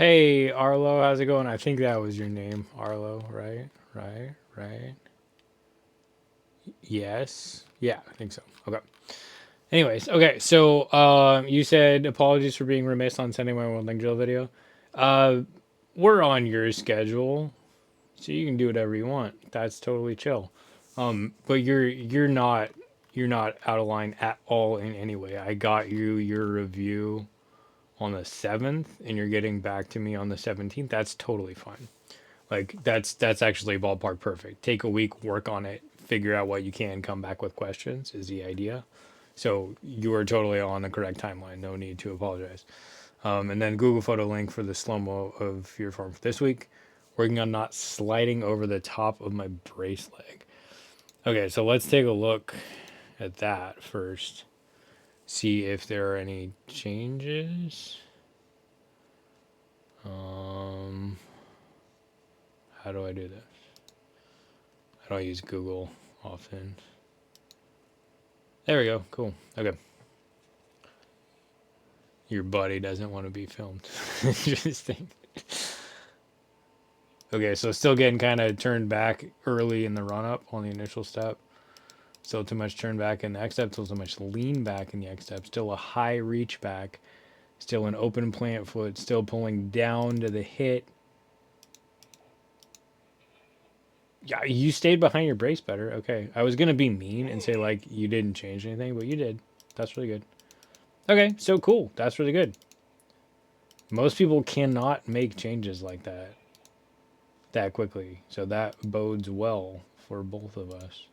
Hey, Arlo, how's it going? I think that was your name, Arlo, right? Right. Yes. Yeah, I think so. Okay. Anyways, okay. So, you said apologies for being remiss on sending my one drill video. Uh, we're on your schedule, so you can do whatever you want. That's totally chill. But you're not out of line at all in any way. I got you your review on the 7th, and you're getting back to me on the 17th. That's totally fine. Like that's actually ballpark perfect. Take a week, work on it, figure out what you can, come back with questions is the idea. So you are totally on the correct timeline. No need to apologize. And then Google Photo link for the slow mo of your form for this week. Working on not sliding over the top of my brace leg. Okay, so let's take a look at that first. See if there are any changes. Um, how do I do this? I don't use Google often. There we go. Cool. Okay. Your buddy doesn't want to be filmed. Interesting. Okay, so still getting kind of turned back early in the run up on the initial step. Still too much turn back in the X step. Still too much lean back in the X step. Still a high reach back. Still an open plant foot. Still pulling down to the hit. Yeah, you stayed behind your brace better. Okay. I was going to be mean and say, like, you didn't change anything, but you did. That's really good. Okay, so cool. That's really good. Most people cannot make changes like that quickly. So that bodes well for both of us.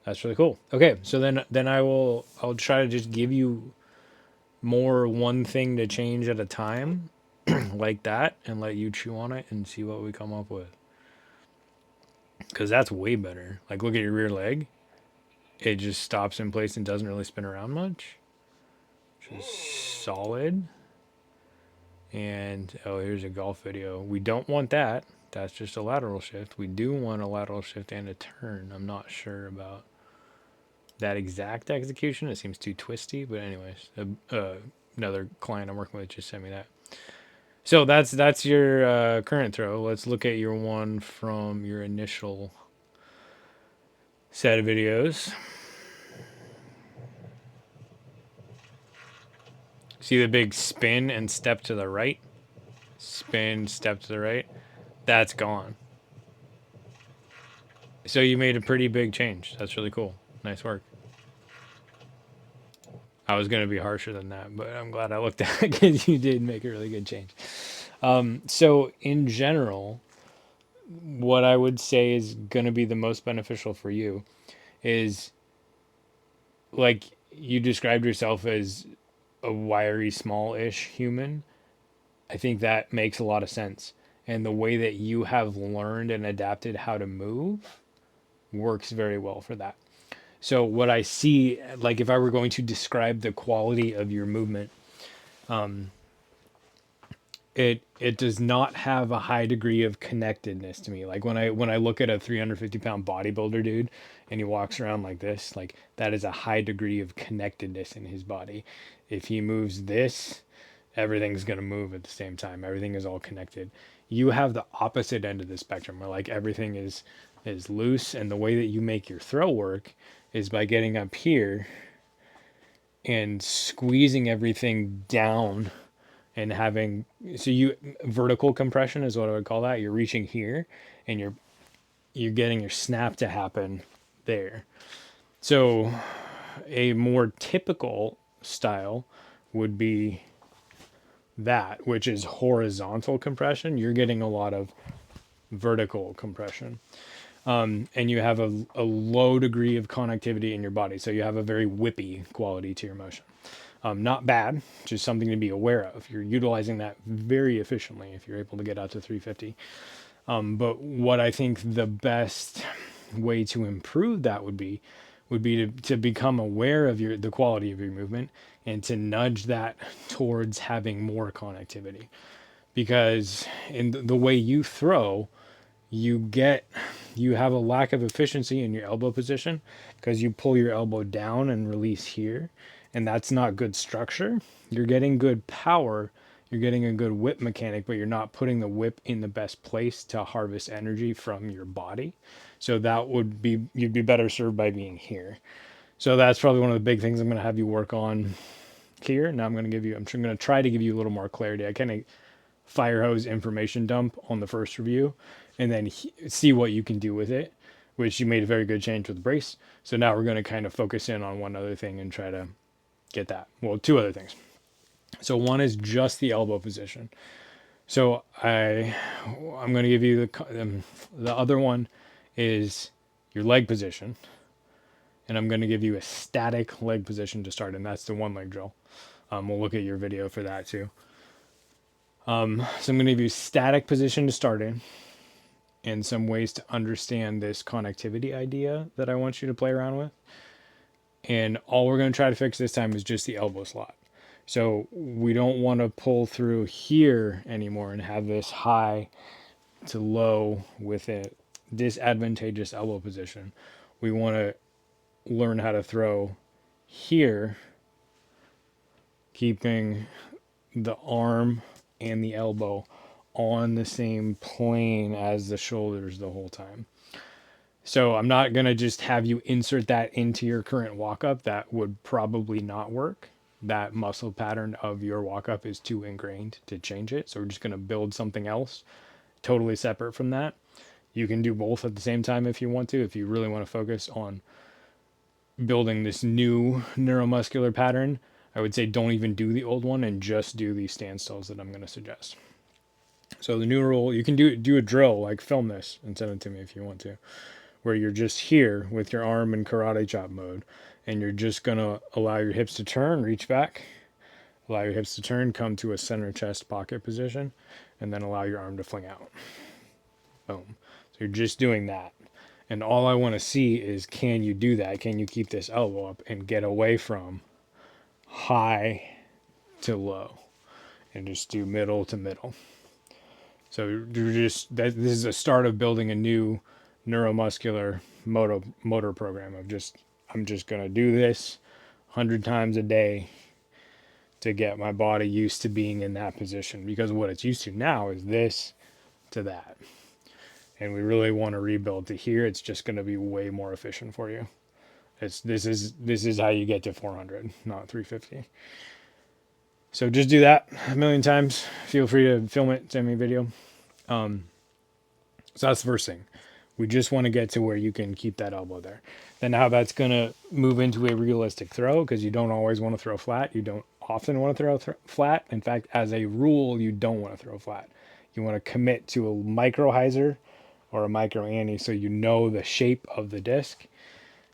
That's really cool. Okay, so then I'll try to just give you more one thing to change at a time like that and let you chew on it and see what we come up with. Cuz that's way better. Like look at your rear leg. It just stops in place and doesn't really spin around much. Which is solid. And oh, here's a golf video. We don't want that. That's just a lateral shift. We do want a lateral shift and a turn. I'm not sure about that exact execution. It seems too twisty, but anyways, another client I'm working with just sent me that. So that's your current throw. Let's look at your one from your initial set of videos. See the big spin and step to the right? Spin, step to the right. That's gone. So you made a pretty big change. That's really cool. Nice work. I was going to be harsher than that, but I'm glad I looked at it because you did make a really good change. So, in general, what I would say is going to be the most beneficial for you is like you described yourself as a wiry, small ish human. I think that makes a lot of sense. And the way that you have learned and adapted how to move works very well for that. So, what I see, like if I were going to describe the quality of your movement, it does not have a high degree of connectedness to me. Like when I look at a 350-pound bodybuilder dude and he walks around like this, like that is a high degree of connectedness in his body. If he moves this, everything's gonna move at the same time. Everything is all connected. You have the opposite end of the spectrum where like everything is loose, and the way that you make your throw work is by getting up here and squeezing everything down and having so you vertical compression is what I would call that. You're reaching here and you're getting your snap to happen there. So a more typical style would be that, which is horizontal compression. You're getting a lot of vertical compression. And you have a low degree of connectivity in your body. So you have a very whippy quality to your motion. Not bad, just something to be aware of. You're utilizing that very efficiently if you're able to get out to 350. But what I think the best way to improve that would be to become aware of the quality of your movement and to nudge that towards having more connectivity. Because in the way you throw, you have a lack of efficiency in your elbow position because you pull your elbow down and release here, and that's not good structure. You're getting good power, you're getting a good whip mechanic, but you're not putting the whip in the best place to harvest energy from your body. So that would be, you'd be better served by being here. So that's probably one of the big things I'm going to have you work on here. Now I'm going to try to give you a little more clarity. I kind of fire hose information dump on the first review and then see what you can do with it, which you made a very good change with the brace. So now we're going to kind of focus in on one other thing and try to get that. Well, two other things. So one is just the elbow position. So I'm going to give you the other one is your leg position, and I'm going to give you a static leg position to start, and that's the one leg drill. We'll look at your video for that too. So I'm going to give you static position to start in, and some ways to understand this connectivity idea that I want you to play around with. And all we're going to try to fix this time is just the elbow slot. So we don't want to pull through here anymore and have this high to low with a disadvantageous elbow position. We want to learn how to throw here, keeping the arm and the elbow on the same plane as the shoulders the whole time. So I'm not going to just have you insert that into your current walk-up. That would probably not work. That muscle pattern of your walk-up is too ingrained to change it. So we're just going to build something else totally separate from that. You can do both at the same time if you want to, if you really want to focus on building this new neuromuscular pattern. I would say don't even do the old one and just do these standstills that I'm going to suggest. So the new rule, you can do a drill, like film this and send it to me if you want to, where you're just here with your arm in karate chop mode, and you're just going to allow your hips to turn, reach back, allow your hips to turn, come to a center chest pocket position, and then allow your arm to fling out. Boom. So you're just doing that. And all I want to see is, can you do that? Can you keep this elbow up and get away from high to low and just do middle to middle? So you're just, this is a start of building a new neuromuscular motor program of just, I'm just going to do this 100 times a day to get my body used to being in that position, because what it's used to now is this to that. And we really want to rebuild to here. It's just going to be way more efficient for you. This is how you get to 400, not 350. So just do that a million times. Feel free to film it, send me a video. So that's the first thing. We just want to get to where you can keep that elbow there. Then how that's going to move into a realistic throw, because you don't always want to throw flat. You don't often want to throw flat. In fact, as a rule, you don't want to throw flat. You want to commit to a micro hyzer or a micro ante so you know the shape of the disc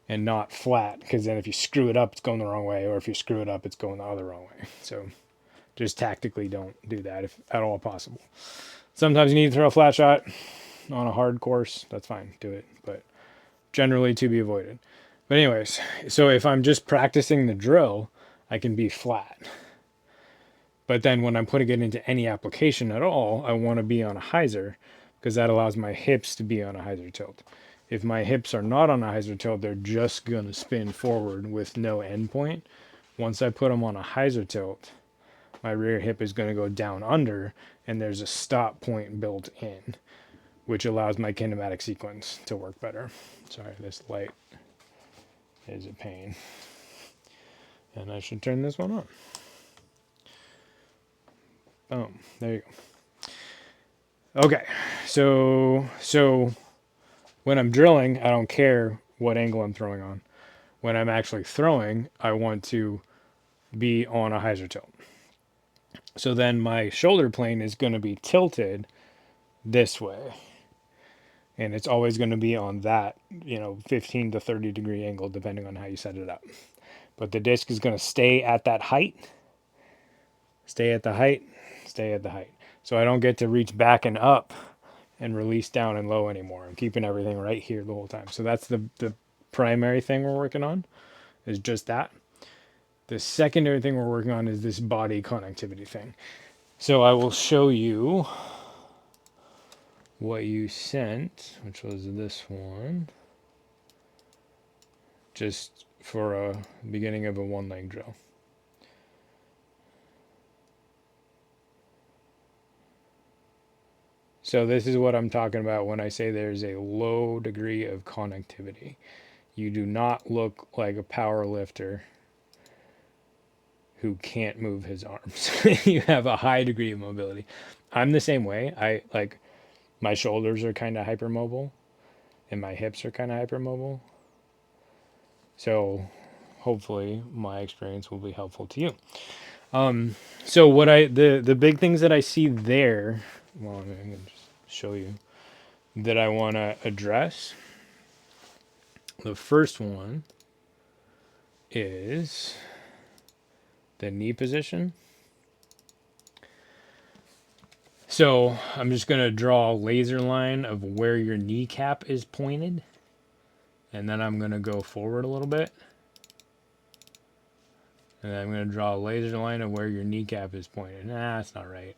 and not flat, because then if you screw it up, it's going the wrong way, or if you screw it up, it's going the other wrong way. So just tactically don't do that if at all possible. Sometimes you need to throw a flat shot on a hard course. That's fine. Do it. But generally to be avoided. But anyways, so if I'm just practicing the drill, I can be flat. But then when I'm putting it into any application at all, I want to be on a hyzer, because that allows my hips to be on a hyzer tilt. If my hips are not on a hyzer tilt, they're just going to spin forward with no end point. Once I put them on a hyzer tilt, my rear hip is going to go down under, and there's a stop point built in, which allows my kinematic sequence to work better. Sorry, this light is a pain. And I should turn this one on. Boom, there you go. Okay, so when I'm drilling, I don't care what angle I'm throwing on. When I'm actually throwing, I want to be on a hyzer tilt. So then my shoulder plane is going to be tilted this way. And it's always going to be on that, 15 to 30 degree angle, depending on how you set it up. But the disc is going to stay at that height, stay at the height, stay at the height. So I don't get to reach back and up and release down and low anymore. I'm keeping everything right here the whole time. So that's the primary thing we're working on, is just that. The secondary thing we're working on is this body connectivity thing. So I will show you what you sent, which was this one, just for a beginning of a one leg drill. So this is what I'm talking about when I say there's a low degree of connectivity. You do not look like a power lifter who can't move his arms. You have a high degree of mobility. I'm the same way. I like my shoulders are kind of hypermobile and my hips are kind of hypermobile. So hopefully my experience will be helpful to you. So what the big things that I see there, well, I'm going to just show you that I want to address. The first one is the knee position. So I'm just going to draw a laser line of where your kneecap is pointed. And then I'm going to go forward a little bit. And then I'm going to draw a laser line of where your kneecap is pointed. Nah, that's not right.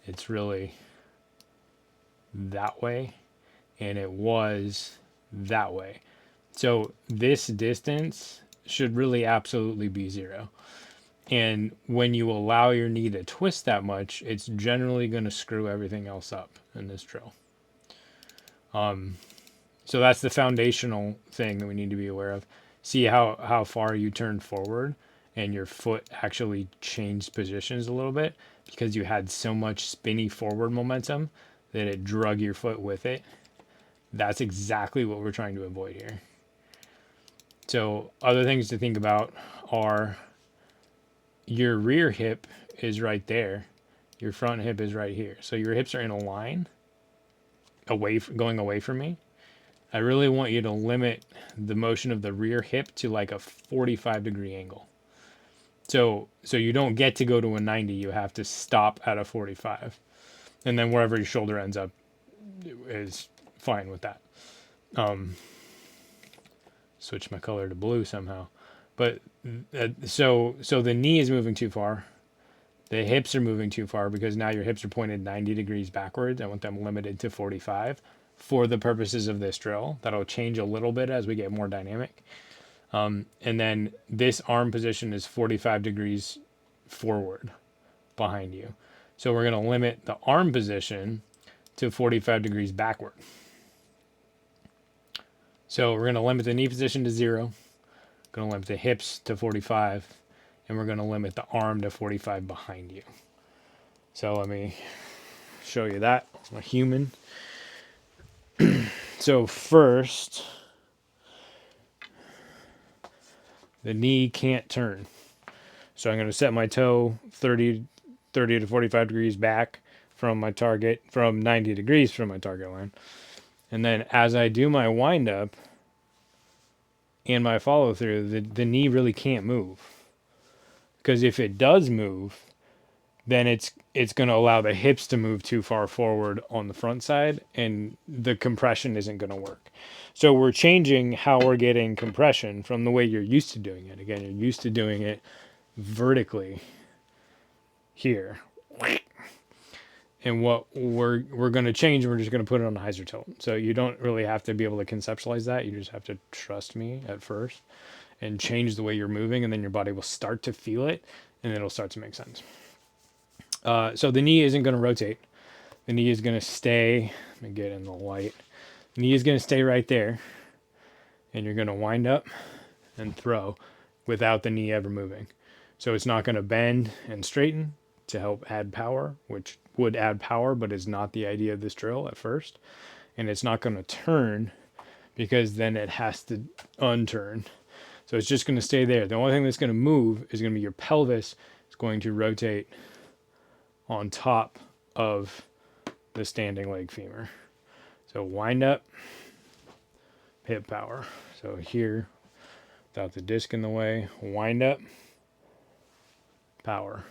It's really that way. And it was that way. So this distance should really absolutely be 0. And when you allow your knee to twist that much, it's generally going to screw everything else up in this drill. So that's the foundational thing that we need to be aware of. See how far you turn forward and your foot actually changed positions a little bit because you had so much spinny forward momentum that it drug your foot with it. That's exactly what we're trying to avoid here. So other things to think about are your rear hip is right there. Your front hip is right here. So your hips are in a line going away from me. I really want you to limit the motion of the rear hip to like a 45-degree angle. So you don't get to go to a 90. You have to stop at a 45. And then wherever your shoulder ends up is fine with that. Switch my color to blue somehow. But so the knee is moving too far. The hips are moving too far because now your hips are pointed 90 degrees backwards. I want them limited to 45 for the purposes of this drill. That'll change a little bit as we get more dynamic. And then this arm position is 45 degrees forward behind you. So we're going to limit the arm position to 45 degrees backward. So we're going to limit the knee position to 0. Going to limit the hips to 45. And we're going to limit the arm to 45 behind you. So let me show you that. I'm a human. So first, the knee can't turn. So I'm going to set my toe 30 to 45 degrees back from my target, from 90 degrees from my target line. And then as I do my wind up and my follow through, the knee really can't move. Because if it does move, then it's going to allow the hips to move too far forward on the front side, and the compression isn't going to work. So we're changing how we're getting compression from the way you're used to doing it. Again, you're used to doing it vertically here. And what we're going to change, we're just going to put it on the hyzer tilt. So you don't really have to be able to conceptualize that. You just have to trust me at first and change the way you're moving, and then your body will start to feel it, and it'll start to make sense. So the knee isn't going to rotate. The knee is going to stay. Let me get in the light. The knee is going to stay right there, and you're going to wind up and throw without the knee ever moving. So it's not going to bend and straighten to help add power, which would add power, but is not the idea of this drill at first. And it's not going to turn because then it has to unturn. So it's just going to stay there. The only thing that's going to move is going to be your pelvis. It's going to rotate on top of the standing leg femur. So wind up, hip power. So here, without the disc in the way, wind up, power.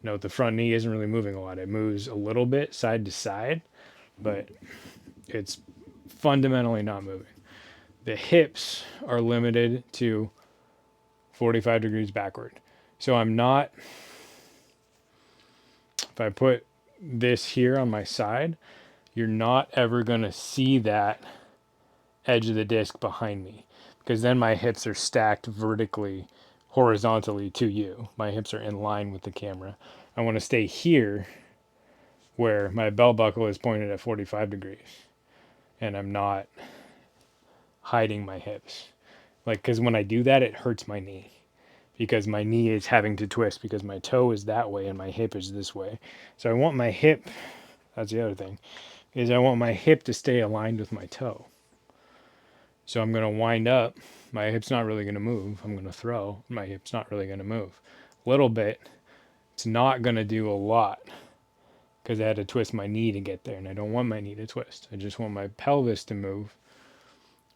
Note the front knee isn't really moving a lot. It moves a little bit side to side, but it's fundamentally not moving. The hips are limited to 45 degrees backward. So I'm not, if I put this here on my side, you're not ever going to see that edge of the disc behind me, because then my hips are stacked vertically, horizontally to you. My hips are in line with the camera. I want to stay here where my belt buckle is pointed at 45 degrees and I'm not hiding my hips. Like, because when I do that, it hurts my knee because my knee is having to twist because my toe is that way and my hip is this way. So I want my hip, that's the other thing, is I want my hip to stay aligned with my toe. So I'm going to wind up. My hip's not really going to move. I'm going to throw. My hip's not really going to move. A little bit. It's not going to do a lot because I had to twist my knee to get there, and I don't want my knee to twist. I just want my pelvis to move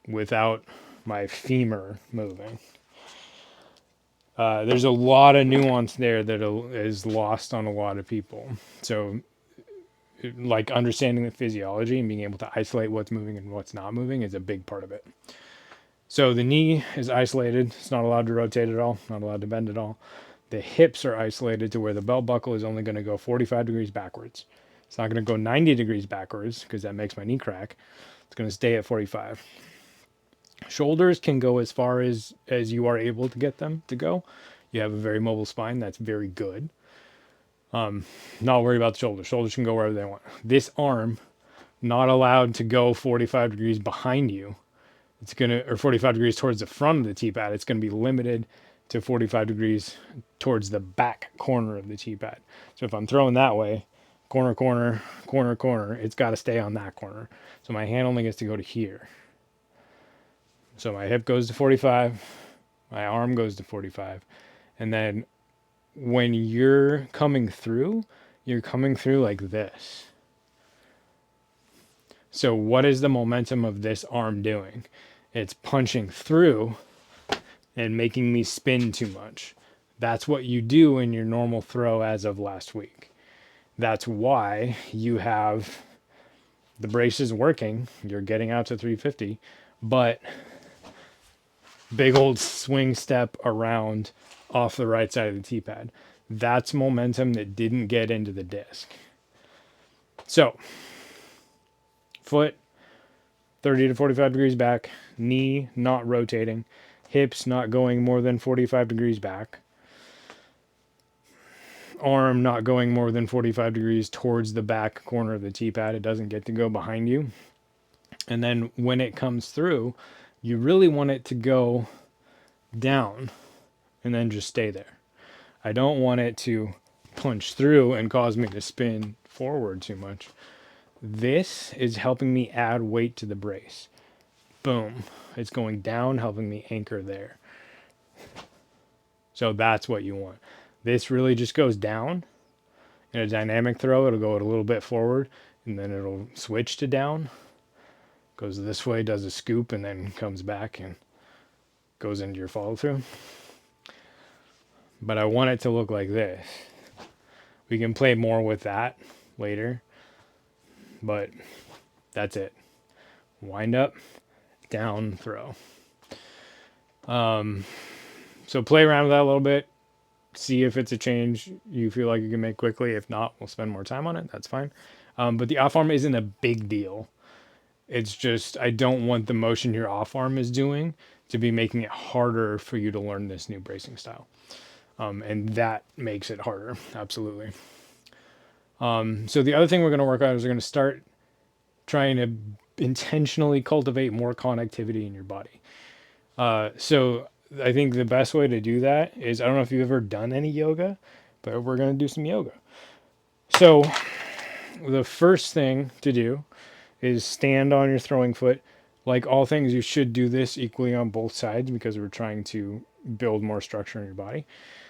without my femur moving. There's a lot of nuance there that is lost on a lot of people. So, like understanding the physiology and being able to isolate what's moving and what's not moving is a big part of it. So the knee is isolated. It's not allowed to rotate at all, not allowed to bend at all. The hips are isolated to where the belt buckle is only going to go 45 degrees backwards. It's not going to go 90 degrees backwards because that makes my knee crack. It's going to stay at 45. Shoulders can go as far as you are able to get them to go. You have a very mobile spine. That's very good. Not worry about the shoulders. Shoulders can go wherever they want. This arm, not allowed to go 45 degrees behind you. It's going to, or 45 degrees towards the front of the T-pad. It's going to be limited to 45 degrees towards the back corner of the T-pad. So if I'm throwing that way, corner, corner, corner, corner, it's got to stay on that corner. So my hand only gets to go to here. So my hip goes to 45, my arm goes to 45. And then when you're coming through like this. So what is the momentum of this arm doing? It's punching through and making me spin too much. That's what you do in your normal throw as of last week. That's why you have the braces working. You're getting out to 350, but big old swing step around off the right side of the T-pad. That's momentum that didn't get into the disc. So, foot 30 to 45 degrees back, knee not rotating, hips not going more than 45 degrees back, arm not going more than 45 degrees towards the back corner of the T-pad. It doesn't get to go behind you. And then when it comes through, you really want it to go down and then just stay there. I don't want it to punch through and cause me to spin forward too much. This is helping me add weight to the brace. Boom. It's going down, helping me anchor there. So that's what you want. This really just goes down. In a dynamic throw, it'll go a little bit forward, and then it'll switch to down. Goes this way, does a scoop, and then comes back and goes into your follow through. But I want it to look like this. We can play more with that later, but that's it. Wind up, down, throw. So play around with that a little bit. See if it's a change you feel like you can make quickly. If not, we'll spend more time on it. That's fine. But the off arm isn't a big deal. It's just I don't want the motion your off arm is doing to be making it harder for you to learn this new bracing style. And that makes it harder. Absolutely. So the other thing we're going to work on is we're going to start trying to intentionally cultivate more connectivity in your body. So I think the best way to do that is, I don't know if you've ever done any yoga, but we're going to do some yoga. So the first thing to do is stand on your throwing foot. Like all things, you should do this equally on both sides because we're trying to build more structure in your body.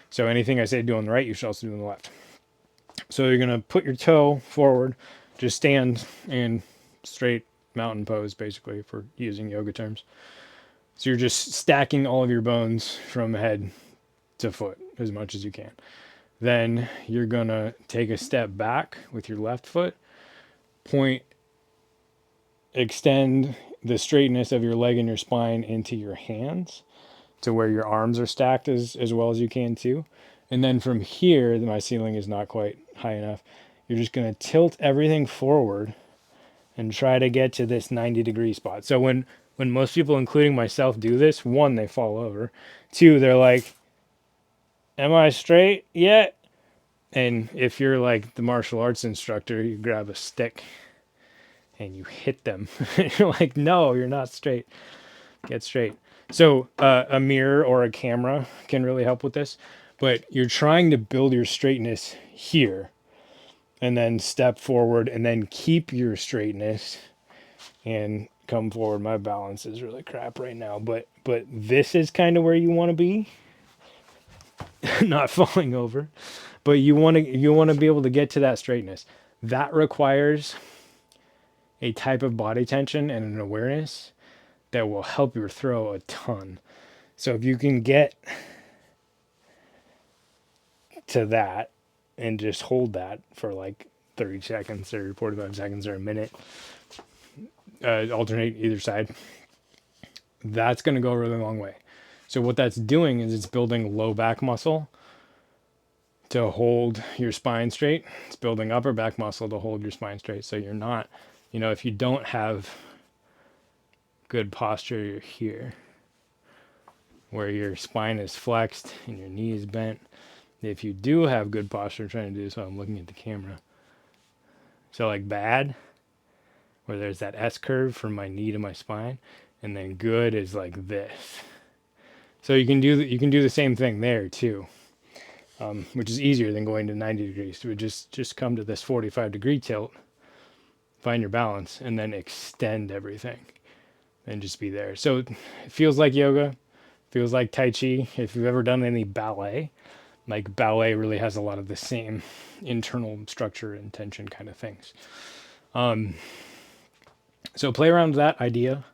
So anything I say do on the right, you should also do on the left. So you're going to put your toe forward, just stand in straight mountain pose, basically, if we're using yoga terms. So you're just stacking all of your bones from head to foot as much as you can. Then you're going to take a step back with your left foot, extend the straightness of your leg and your spine into your hands to where your arms are stacked as well as you can too. And then from here, my ceiling is not quite high enough. You're just going to tilt everything forward and try to get to this 90-degree spot. So when most people, including myself, do this, one, they fall over. Two, they're like, am I straight yet? And if you're like the martial arts instructor, you grab a stick and you hit them. You're like, no, you're not straight. Get straight. So a mirror or a camera can really help with this. But you're trying to build your straightness here and then step forward and then keep your straightness and come forward. My balance is really crap right now, but this is kind of where you want to be. Not falling over, but you want to be able to get to that straightness. That requires a type of body tension and an awareness that will help your throw a ton. So if you can get to that and just hold that for like 30 seconds or 45 seconds or a minute, alternate either side, that's going to go a really long way. So what that's doing is it's building low back muscle to hold your spine straight. It's building upper back muscle to hold your spine straight. So you're not, if you don't have good posture, you're here, where your spine is flexed and your knee is bent. If you do have good posture, I'm trying to do this while I'm looking at the camera. So like bad, where there's that S curve from my knee to my spine, and then good is like this. So you can do the same thing there too, which is easier than going to 90 degrees. So just come to this 45-degree tilt, find your balance, and then extend everything, and just be there. So it feels like yoga, feels like Tai Chi. If you've ever done any ballet, like ballet really has a lot of the same internal structure and tension kind of things. So play around with that idea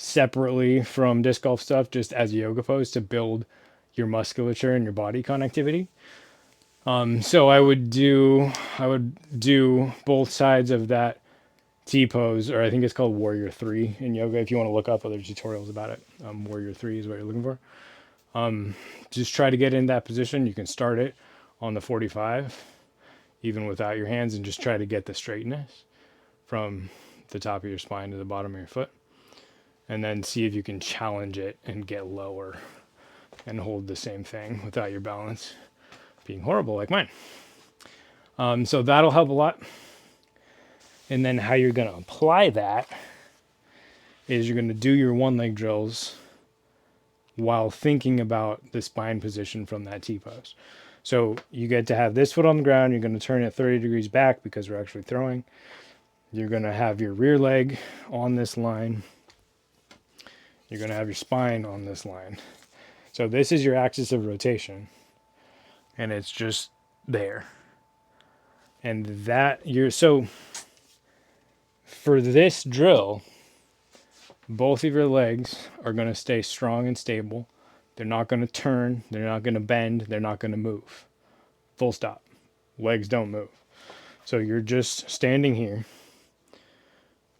separately from disc golf stuff, just as a yoga pose to build your musculature and your body connectivity. So I would do both sides of that T pose, or I think it's called Warrior 3 in yoga. If you want to look up other tutorials about it, Warrior 3 is what you're looking for. Just try to get in that position. You can start it on the 45, even without your hands, and just try to get the straightness from the top of your spine to the bottom of your foot. And then see if you can challenge it and get lower and hold the same thing without your balance being horrible like mine. So that'll help a lot. And then how you're going to apply that is you're going to do your one leg drills while thinking about the spine position from that T-pose. So you get to have this foot on the ground. You're going to turn it 30 degrees back because we're actually throwing. You're going to have your rear leg on this line. You're going to have your spine on this line. So this is your axis of rotation, and it's just there. And that so for this drill, both of your legs are going to stay strong and stable. They're not going to turn, they're not going to bend, they're not going to move. Full stop. Legs don't move. So you're just standing here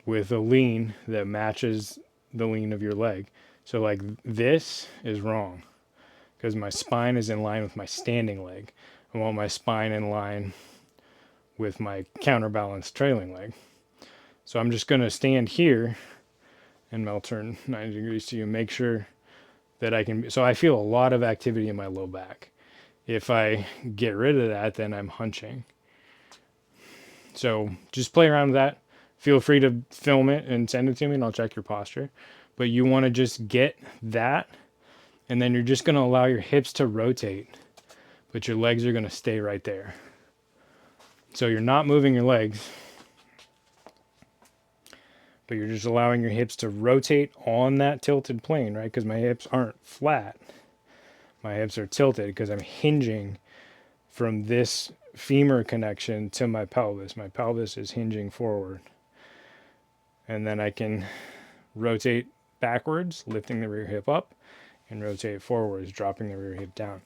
with a lean that matches the lean of your leg. So like this is wrong because my spine is in line with my standing leg. I want my spine in line with my counterbalanced trailing leg. So I'm just going to stand here, and I'll turn 90 degrees to you, make sure that I can. So I feel a lot of activity in my low back. If I get rid of that, then I'm hunching. So just play around with that. Feel free to film it and send it to me, and I'll check your posture. But you want to just get that, and then you're just going to allow your hips to rotate, but your legs are going to stay right there. So you're not moving your legs, but you're just allowing your hips to rotate on that tilted plane, right? Because my hips aren't flat. My hips are tilted because I'm hinging from this femur connection to my pelvis. My pelvis is hinging forward. And then I can rotate backwards, lifting the rear hip up, and rotate forwards, dropping the rear hip down.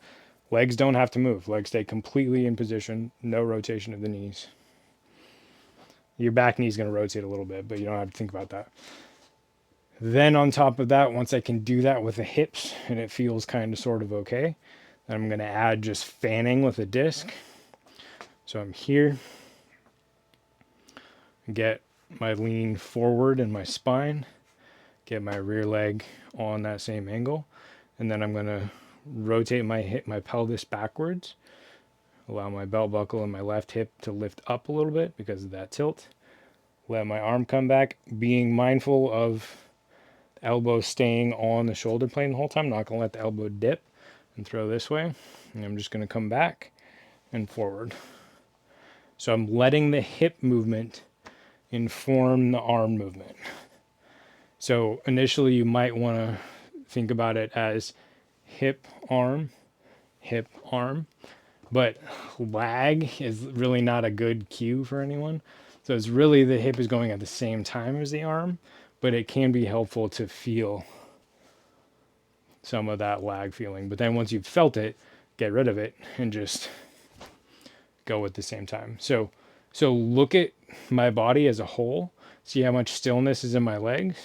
Legs don't have to move. Legs stay completely in position. No rotation of the knees. Your back knee is going to rotate a little bit, but you don't have to think about that. Then on top of that, once I can do that with the hips and it feels kind of sort of okay, then I'm going to add just fanning with a disc. So I'm here. Get my lean forward in my spine. Get my rear leg on that same angle. And then I'm going to rotate my pelvis backwards Allow my belt buckle and my left hip to lift up a little bit because of that tilt. Let my arm come back, being mindful of the elbow staying on the shoulder plane the whole time. Not going to let the elbow dip and throw this way. And I'm just going to come back and forward. So I'm letting the hip movement inform the arm movement. So initially you might want to think about it as hip, arm, but lag is really not a good cue for anyone. So it's really the hip is going at the same time as the arm, but it can be helpful to feel some of that lag feeling. But then once you've felt it, get rid of it and just go at the same time. So look at my body as a whole, see how much stillness is in my legs,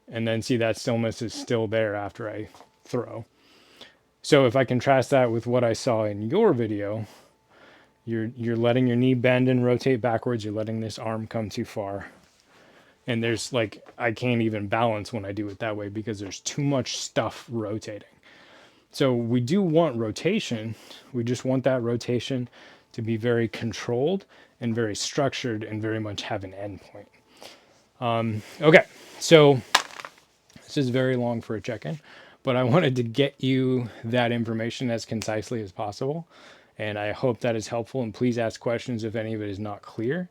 and then see that stillness is still there after I throw. So if I contrast that with what I saw in your video, you're letting your knee bend and rotate backwards, you're letting this arm come too far. And there's like, I can't even balance when I do it that way because there's too much stuff rotating. So we do want rotation. We just want that rotation to be very controlled and very structured and very much have an endpoint. Okay, so this is very long for a check-in, but I wanted to get you that information as concisely as possible. And I hope that is helpful. And please ask questions if any of it is not clear.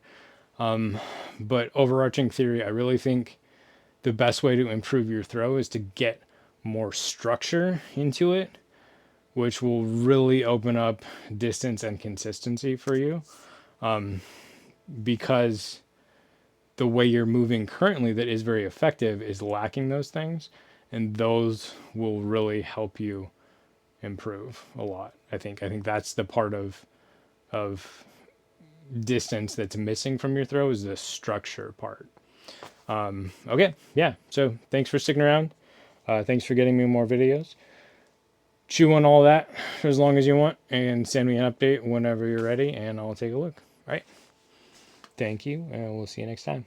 But overarching theory, I really think the best way to improve your throw is to get more structure into it, which will really open up distance and consistency for you. Because the way you're moving currently that is very effective is lacking those things. And those will really help you improve a lot. I think that's the part of distance that's missing from your throw is the structure part. Okay, yeah. So thanks for sticking around. Thanks for getting me more videos. Chew on all that for as long as you want and send me an update whenever you're ready and I'll take a look. All right. Thank you, and we'll see you next time.